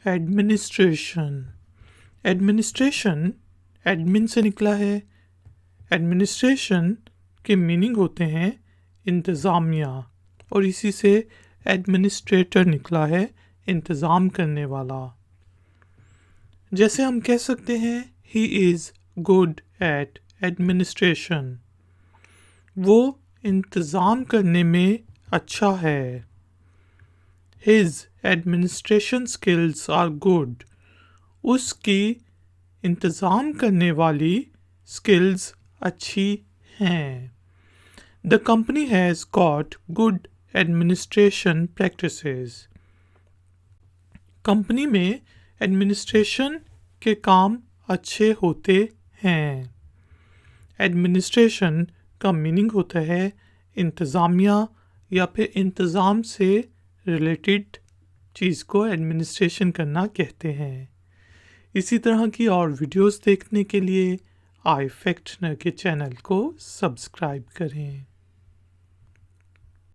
Administration. Administration admin से निकला है। एडमिनिस्ट्रेशन के मीनिंग होते हैं इंतज़ामिया, और इसी से एडमिनिस्ट्रेटर निकला है, इंतज़ाम करने वाला। जैसे हम कह सकते हैं he is good at administration, वो इंतज़ाम करने में अच्छा है। His administration skills are good, उसकी इंतज़ाम करने वाली skills अच्छी हैं। The company has got good administration practices, company में एडमिनिस्ट्रेशन के काम अच्छे होते हैं। एडमिनिस्ट्रेशन का मीनिंग होता है इंतज़ामिया या फिर इंतज़ाम से रिलेटेड चीज़ को एडमिनिस्ट्रेशन करना कहते हैं। इसी तरह की और वीडियोस देखने के लिए आई फैक्ट के चैनल को सब्सक्राइब करें।